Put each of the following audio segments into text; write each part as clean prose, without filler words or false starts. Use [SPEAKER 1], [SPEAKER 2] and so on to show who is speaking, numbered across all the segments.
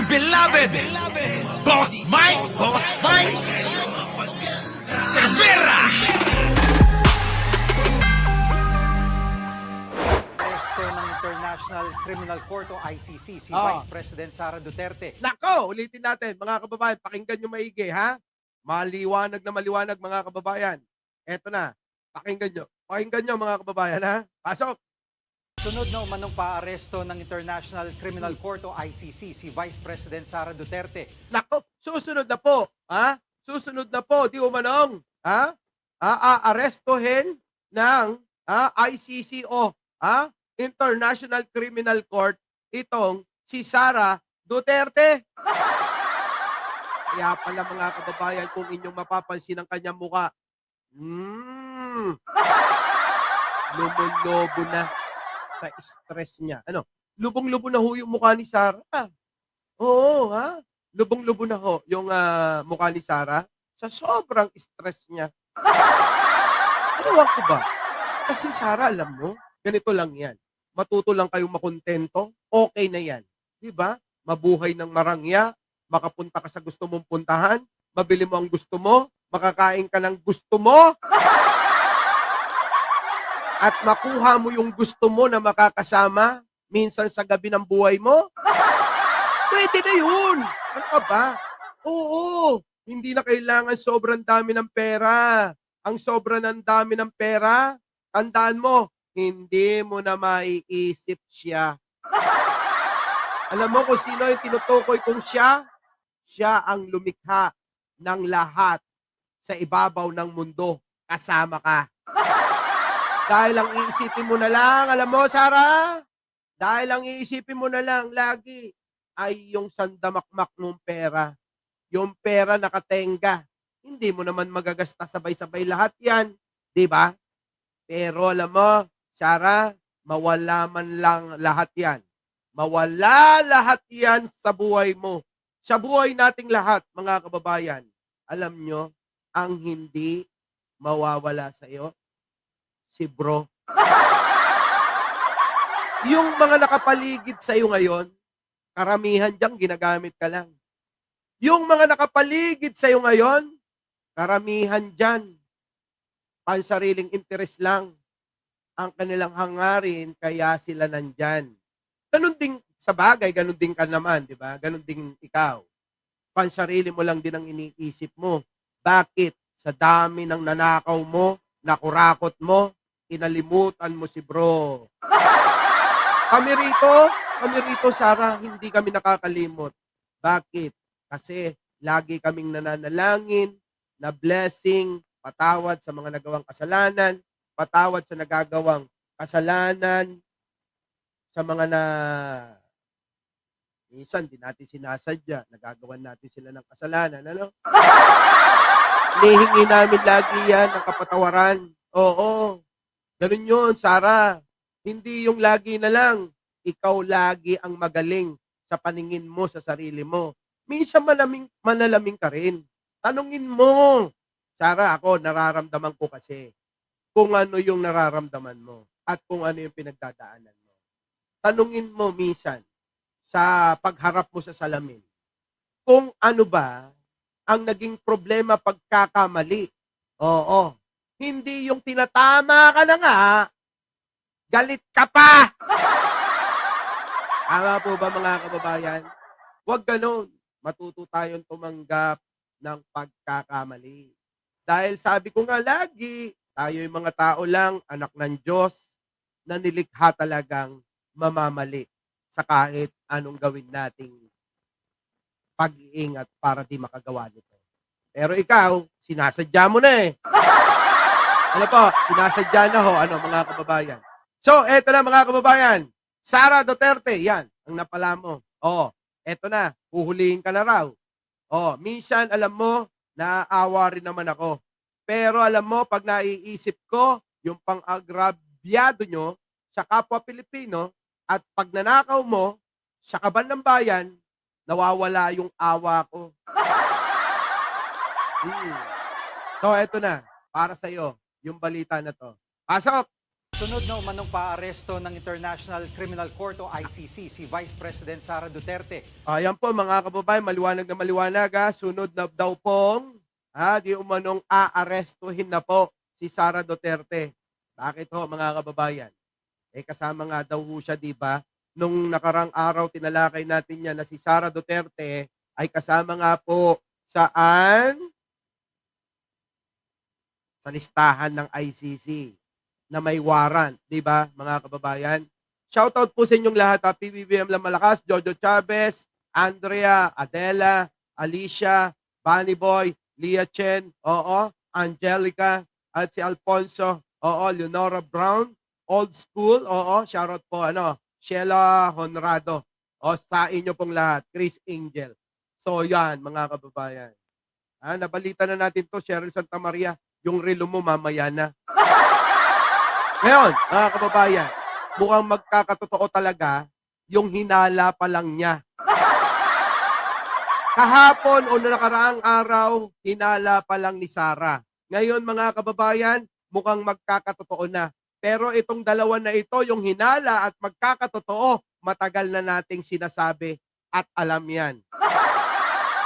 [SPEAKER 1] dear beloved, Boss Mike, Cervera.
[SPEAKER 2] Aresto ng International Criminal Court o ICC si Vice President Sara Duterte.
[SPEAKER 3] Nako, ulitin natin mga kababayan, pakinggan nyo maigi ha. Maliwanag na maliwanag mga kababayan. Eto na, pakinggan nyo mga kababayan ha. Pasok!
[SPEAKER 2] Sunod na umanong paaresto ng International Criminal Court o ICC si Vice President Sara Duterte.
[SPEAKER 3] Nako, susunod na po. Ha? Susunod na po, di umanong. Ha? Aarestohin ng ICC o International Criminal Court itong si Sara Duterte. Kaya pala mga kababayan, kung inyong mapapansin ang kanyang muka, lumulobo na sa stress niya. Ano? Lubong-lubo na ho yung mukha ni Sara. Oo, ha? Lubong-lubo na ho yung mukha ni Sara sa sobrang stress niya. Ewan ko ba? Kasi Sara, alam mo, ganito lang yan. Matuto lang kayong makontento, okay na yan. Diba? Mabuhay ng marangya, makapunta ka sa gusto mong puntahan, mabili mo ang gusto mo, makakain ka ng gusto mo, at makuha mo yung gusto mo na makakasama minsan sa gabi ng buhay mo, pwede na yun. Ano ka ba? Oo, hindi na kailangan sobrang dami ng pera. Ang sobra ng dami ng pera, tandaan mo, hindi mo na maiisip siya. Alam mo kung sino yung tinutukoy kong siya? Siya ang lumikha ng lahat sa ibabaw ng mundo. Kasama ka. Dahil ang iisipin mo na lang, alam mo, Sara, dahil ang iisipin mo na lang lagi ay yung sandamakmak ng pera. Yung pera nakatenga. Hindi mo naman magagasta sabay-sabay lahat yan. Di ba? Pero alam mo, Sara, mawala man lang lahat yan. Mawala lahat yan sa buhay mo. Sa buhay nating lahat, mga kababayan, alam nyo, ang hindi mawawala sa iyo, si bro. Yung mga nakapaligid sa iyo ngayon, karamihan diyang ginagamit ka lang. Yung mga nakapaligid sa iyo ngayon, karamihan diyan pansariling interes lang ang kanilang hangarin, kaya sila nandyan. Ganun din sa bagay, ganun din ka naman, di ba? Ganun din ikaw. Pansarili mo lang din ang iniisip mo. Bakit? Sa dami ng nanakaw mo, nakurakot mo, inalimutan mo si bro. Kami rito, Sara, hindi kami nakakalimot. Bakit? Kasi lagi kaming nananalangin na blessing, patawad sa mga nagawang kasalanan, patawad sa nagagawang kasalanan, sa mga na minsan di natin sinasadya, nagagawan natin sila ng kasalanan, ano? Hinihingi namin lagi yan ng kapatawaran. Oo, ganun yun, Sara. Hindi yung lagi na lang, ikaw lagi ang magaling sa paningin mo sa sarili mo. Minsan manalaming ka rin. Tanungin mo. Sara, ako, nararamdaman ko kasi kung ano yung nararamdaman mo at kung ano yung pinagdadaanan mo. Tanungin mo minsan sa pagharap mo sa salamin kung ano ba ang naging problema pagkakamali. Oo. Hindi yung tinatama ka na nga, galit ka pa. Tama po ba mga kababayan? Huwag ganun. Matuto tayong tumanggap ng pagkakamali. Dahil sabi ko nga lagi, tayo yung mga tao lang, anak ng Diyos, na nilikha talagang mamamali sa kahit anong gawin nating pag-iingat para di makagawa nito. Pero ikaw, sinasadya mo na eh. Ano po, sinasadya na ho, mga kababayan. So, eto na mga kababayan. Sara Duterte, yan, ang napala mo. Eto na, huhulihin ka na raw. Minsan, alam mo, naaawa rin naman ako. Pero alam mo, pag naiisip ko, yung pang-agrabyado nyo sa kapwa Pilipino, at pag nanakaw mo sa kaban ng bayan, nawawala yung awa ko. So, eto na, para sa'yo, yung balita na to. Pasok!
[SPEAKER 2] Sunod na umanong paaresto ng International Criminal Court o ICC si Vice President Sara Duterte.
[SPEAKER 3] Ayan po mga kababayan, maliwanag na maliwanag ha. Sunod na daw pong di umanong aarestuhin na po si Sara Duterte. Bakit ho mga kababayan? Kasama nga daw ho siya, di ba? Nung nakarang araw tinalakay natin yan na si Sara Duterte ay kasama nga po saan? Sa listahan ng ICC na may warrant, di ba mga kababayan? Shoutout po sa inyong lahat, PBBM lang malakas, Jojo Chavez, Andrea, Adela, Alicia, Bunny Boy, Leah Chen, Angelica, at si Alfonso, Leonora Brown, Old School, shoutout po, Sheila Honrado, sa inyo pong lahat, Chris Angel. So yan, mga kababayan. Nabalita na natin to, Cheryl Santa Maria, yung relo mo mamaya na. Ngayon, mga kababayan, mukhang magkakatotoo talaga yung hinala pa lang niya. Kahapon o nakaraang araw, hinala pa lang ni Sara. Ngayon, mga kababayan, mukhang magkakatotoo na. Pero itong dalawa na ito, yung hinala at magkakatotoo, matagal na nating sinasabi at alam yan.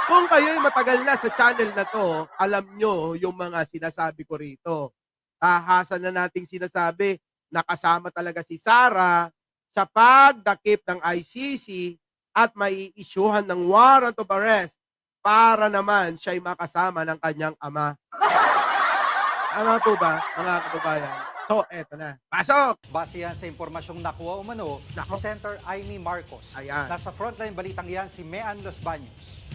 [SPEAKER 3] Kung kayo'y matagal na sa channel na to, alam nyo yung mga sinasabi ko rito. Tahasan na nating sinasabi na kasama talaga si Sara sa pagdakip ng ICC at may isyuhan ng warrant of arrest para naman siya'y makasama ng kanyang ama. Tama po ba, mga kababayan? So, eto na. Pasok!
[SPEAKER 2] Base yan sa impormasyong nakuha umano ni Senator Amy Marcos.
[SPEAKER 3] Ayan.
[SPEAKER 2] Nasa frontline balitang yan si Mean Los Baños.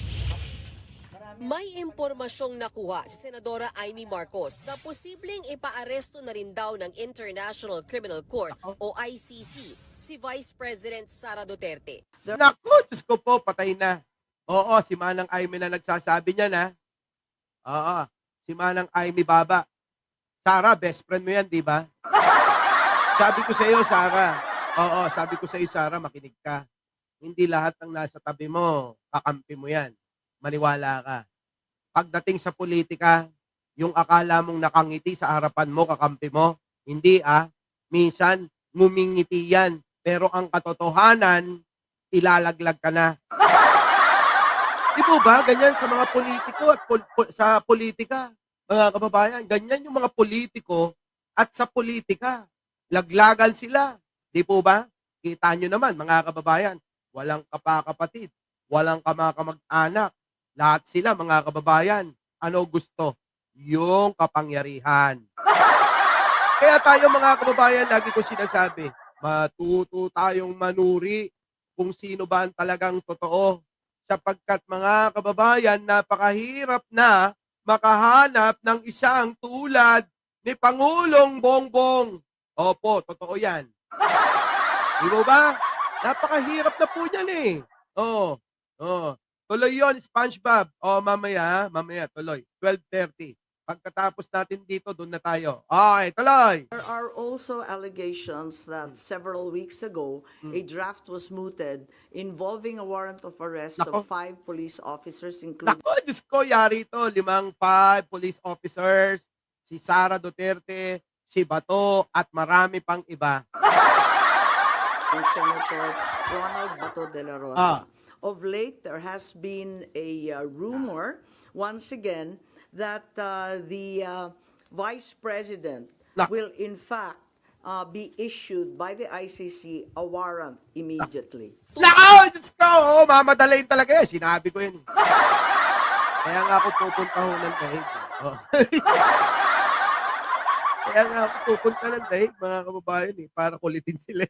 [SPEAKER 4] May impormasyong nakuha si Senadora Amy Marcos na posibleng ipaaresto na rin daw ng International Criminal Court o ICC si Vice President Sara Duterte.
[SPEAKER 3] Naku, Diyos ko po, patay na. Si Manang Amy na nagsasabi niya na. Si Manang Amy Baba. Sara, best friend mo yan, di ba? Sabi ko sa iyo, Sara. Sabi ko sa iyo, Sara, makinig ka. Hindi lahat ng nasa tabi mo, kakampi mo yan. Maniwala ka. Pagdating sa politika, yung akala mong nakangiti sa harapan mo, kakampi mo, hindi minsan ngumingiti yan. Pero ang katotohanan, ilalaglag ka na. Di po ba? Ganyan sa mga politiko at sa politika. Mga kababayan, ganyan yung mga politiko at sa politika. Laglagan sila. Di po ba? Kita nyo naman, mga kababayan, walang kapakapatid, walang kamakamag-anak. Lahat sila, mga kababayan, ano gusto? Yung kapangyarihan. Kaya tayo, mga kababayan, lagi ko sinasabi, matuto tayong manuri kung sino ba ang talagang totoo. Sapagkat, mga kababayan, napakahirap na makahanap ng isang tulad ni Pangulong Bongbong. Opo, totoo yan. Di mo ba? Napakahirap na po yan eh. Tuloy yun, SpongeBob. Mamaya tuloy. 12:30. Pagkatapos natin dito, doon na tayo. Okay, tuloy.
[SPEAKER 5] There are also allegations that several weeks ago, a draft was mooted involving a warrant of arrest
[SPEAKER 3] Nako.
[SPEAKER 5] of 5 police officers, including
[SPEAKER 3] Naku, Diyos ko, yari ito. 5 police officers, si Sara Duterte, si Bato, at marami pang iba.
[SPEAKER 5] Senator Ronald Bato de la Rosa. Of late, there has been a rumor, once again, that the Vice President
[SPEAKER 3] Nako.
[SPEAKER 5] will in fact be issued by the ICC a warrant immediately.
[SPEAKER 3] Nako, Diyos ko, mamadalayin talaga yan. Sinabi ko yun. Kaya nga ako pupunta ho ng dahig. Kaya nga ako pupunta ng dahig, mga kababayan, para kulitin sila.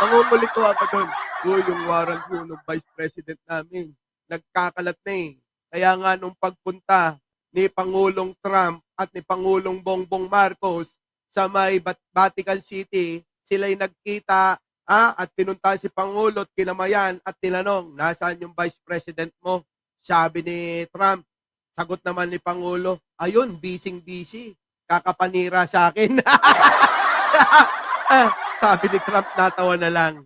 [SPEAKER 3] Mangungulit ko ako doon. Yung warrant mo ng Vice President namin, nagkakalat na eh. Kaya nga nung pagpunta ni Pangulong Trump at ni Pangulong Bongbong Marcos sa may Vatican City, sila'y nagkita at pinunta si Pangulo at kinamayan at tinanong, nasaan yung Vice President mo? Sabi ni Trump, sagot naman ni Pangulo, ayun, busy, kakapanira sa akin. Sabi ni Trump, natawa na lang.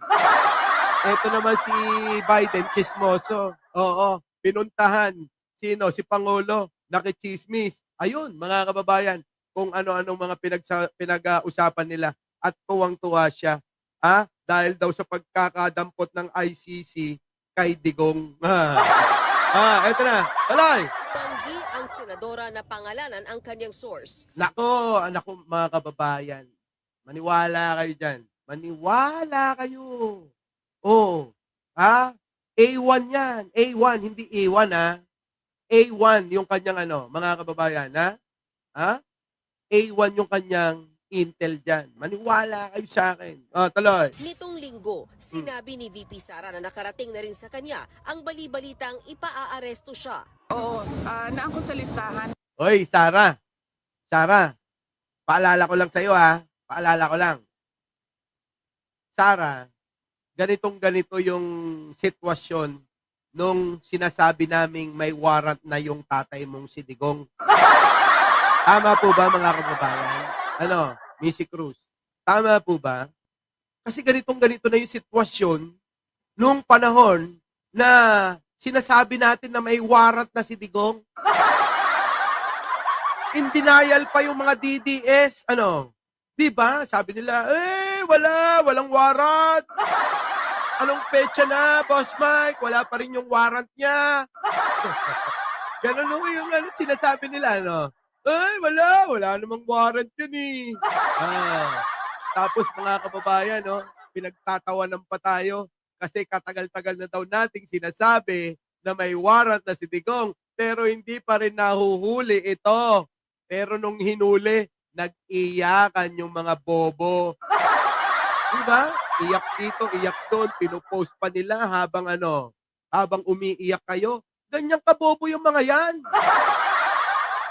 [SPEAKER 3] Ito naman si Biden, chismoso. Pinuntahan. Sino? Si Pangulo. Nakichismis. Ayun, mga kababayan, kung ano-anong mga pinag-usapan nila at tuwang-tuwa siya. Dahil daw sa pagkakadampot ng ICC kay Digong. Eto na. Tuloy!
[SPEAKER 4] Tanggi ang senadora na pangalanan ang kanyang source.
[SPEAKER 3] Nako, mga kababayan. Maniwala kayo dyan. Maniwala kayo. Oh, A1 yan. A1, hindi A1 A1 yung kanyang mga kababayan, A1 yung kanyang intel dyan. Maniwala kayo sa akin. Tuloy.
[SPEAKER 4] Nitong linggo, sinabi ni VP Sara na nakarating na rin sa kanya ang bali-balitang ipaaaresto siya.
[SPEAKER 6] Oo, naangkon sa listahan.
[SPEAKER 3] Hoy, Sara. Sara, paalala ko lang sa'yo Paalala ko lang. Sara, ganito yung sitwasyon nung sinasabi naming may warrant na yung tatay mong si Digong. Tama po ba, mga kababayan? Missy Cruz? Tama po ba? Kasi ganito na yung sitwasyon nung panahon na sinasabi natin na may warrant na si Digong. In denial pa yung mga DDS. Diba? Sabi nila, walang warrant. Anong petsa na, Boss Mike? Wala pa rin yung warrant niya. Ganun yung sinasabi nila, wala namang warrant yun Tapos mga kababayan, pinagtatawanan pa tayo kasi katagal-tagal na daw nating sinasabi na may warrant na si Digong pero hindi pa rin nahuhuli ito. Pero nung hinuli, nag-iyakan yung mga bobo. Diba? Iyak dito, iyak doon, pinupost pa nila habang umiiyak kayo. Ganyang kabobo yung mga yan.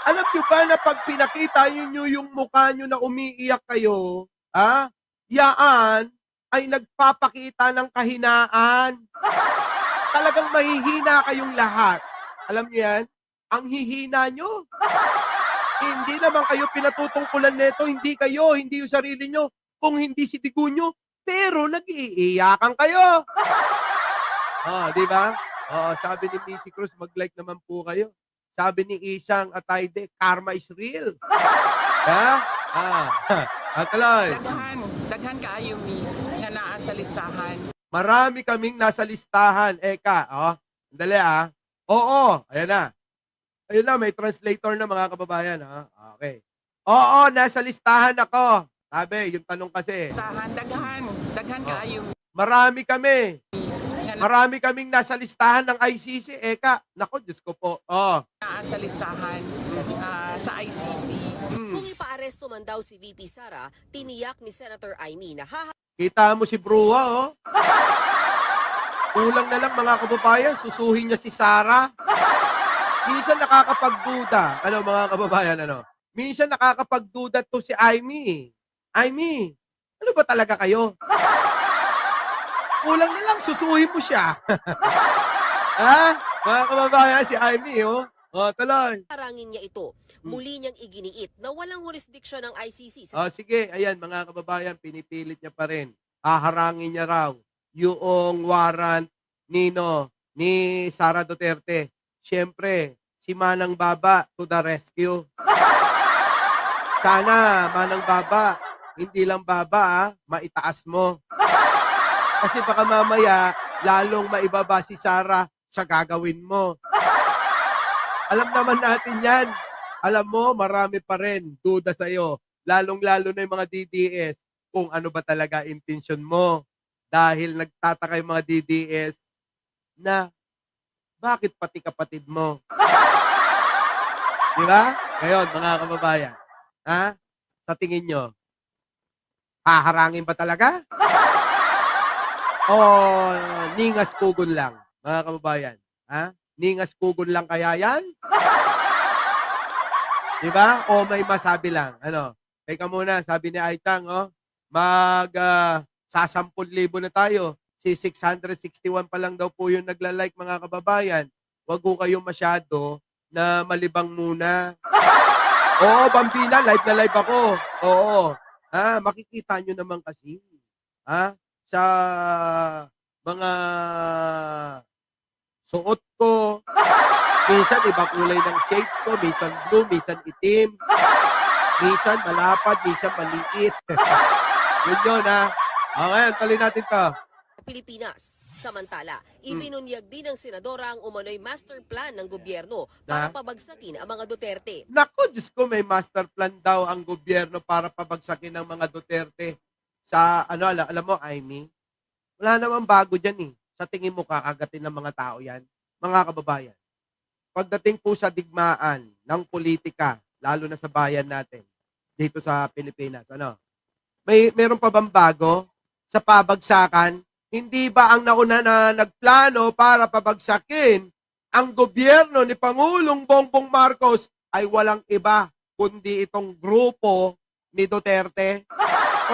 [SPEAKER 3] Alam nyo ba na pag pinakita nyo yung mukha nyo na umiiyak kayo, yaan ay nagpapakita ng kahinaan. Talagang mahihina kayong lahat. Alam nyo yan? Ang hihina nyo. Hindi naman kayo pinatutungkulan nito, hindi kayo, hindi yung sarili nyo, kung hindi si Digunyo, pero nag-iiyakan kayo. Di ba? Sabi ni Missy Cruz, mag-like naman po kayo. Sabi ni Isang Atayde, karma is real. Tuloy.
[SPEAKER 6] Daghan kaayo mi nga naa sa listahan.
[SPEAKER 3] Marami kaming nasa listahan. Eka, dali Oo, ayan na. Ayun na, may translator na mga kababayan. Okay. Oo, nasa listahan ako. Sabi, yung tanong kasi.
[SPEAKER 6] Listahan, daghan kaayo mi.
[SPEAKER 3] Marami kami. Marami kaming nasa listahan ng ICC. Eka, nako, Diyos ko po.
[SPEAKER 6] Naa sa listahan sa ICC.
[SPEAKER 4] Kung ipaaresto man daw si VP Sara, tiniyak ni Senator Amy na
[SPEAKER 3] Kita mo si Brua, Kulang na lang mga kababayan, susuhin niya si Sara. Minsan nakakapagduda. Mga kababayan, Minsan nakakapagduda to si Amy. Amy, ano ba talaga kayo? Kulang na lang, susuhin mo siya. Mga kababayan, si Amy, tuloy.
[SPEAKER 4] harangin niya ito. Muli niyang iginiit na walang jurisdiction ng ICC.
[SPEAKER 3] Sige, ayan, mga kababayan, pinipilit niya pa rin. Haharangin niya raw yung warrant ni Sara Duterte. Siyempre, si Manang Baba to the rescue. Sana, Manang Baba, hindi lang baba, maitaas mo. Kasi baka mamaya, lalong maibaba si Sara sa gagawin mo. Alam naman natin yan. Alam mo, marami pa rin duda sa'yo. Lalong-lalo na yung mga DDS kung ano ba talaga intensyon mo. Dahil nagtataka yung mga DDS na bakit pati kapatid mo? Di ba? Ngayon, mga kababayan, sa tingin nyo, haharangin ba talaga? O ningas kugon lang, mga kababayan? Ningas kugon lang kaya yan? Di ba? O may masabi lang? Teka muna, sabi ni Aitang, sa 10,000 na tayo. Si 661 pa lang daw po yung nagla-like, mga kababayan. Huwag ko kayong masyado na malibang muna. Oo, Bambina, live na live ako. Oo. Makikita nyo naman kasi. Sa mga suot ko. Minsan iba kulay ng shades ko, minsan blue, minsan itim. Minsan malapad, minsan maliit. Yun, ha? Okay, tuloy natin to.
[SPEAKER 4] Pilipinas. Samantala, ibinunyag din ng senadora ang umano'y master plan ng gobyerno para
[SPEAKER 3] Na?
[SPEAKER 4] pabagsakin ang mga Duterte.
[SPEAKER 3] Naku, Diyos ko, may master plan daw ang gobyerno para pabagsakin ng mga Duterte. Sa, alam mo, Amy, wala namang bago dyan eh. Sa tingin mo, kakagatin ng mga tao yan. Mga kababayan, pagdating po sa digmaan ng politika, lalo na sa bayan natin, dito sa Pilipinas, meron pa bang bago sa pabagsakan? Hindi ba ang nauna na nagplano para pabagsakin ang gobyerno ni Pangulong Bongbong Marcos ay walang iba kundi itong grupo ni Duterte?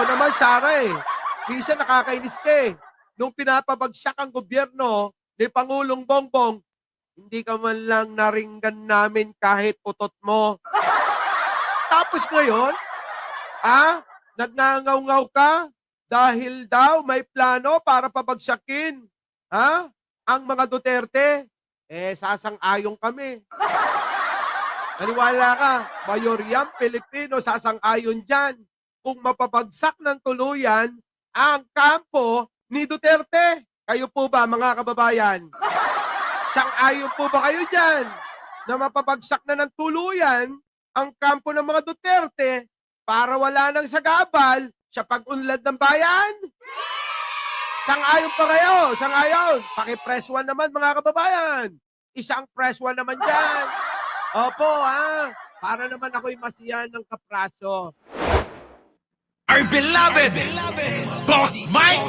[SPEAKER 3] O naman, Sara minsan nakakainis ka nung pinapabagsak ang gobyerno ni Pangulong Bongbong, hindi ka man lang naringgan namin kahit utot mo. Tapos ngayon, nagngangaw-ngaw ka dahil daw may plano para pabagsakin ang mga Duterte. Sasang-ayong kami. Naniwala ka, mayoryang Pilipino sasang-ayon dyan kung mapabagsak ng tuluyan ang kampo ni Duterte. Kayo po ba, mga kababayan? Sang-ayon po ba kayo dyan na mapabagsak na ng tuluyan ang kampo ng mga Duterte para wala nang sagabal sa pag-unlad ng bayan? Sang-ayon pa kayo? Sang-ayon? Paki-press 1 naman, mga kababayan. Isang press 1 naman dyan. Opo, para naman ako'y masiyahan ng kapraso.
[SPEAKER 1] Our beloved Boss Mike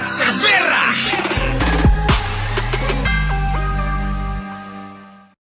[SPEAKER 1] Cervera.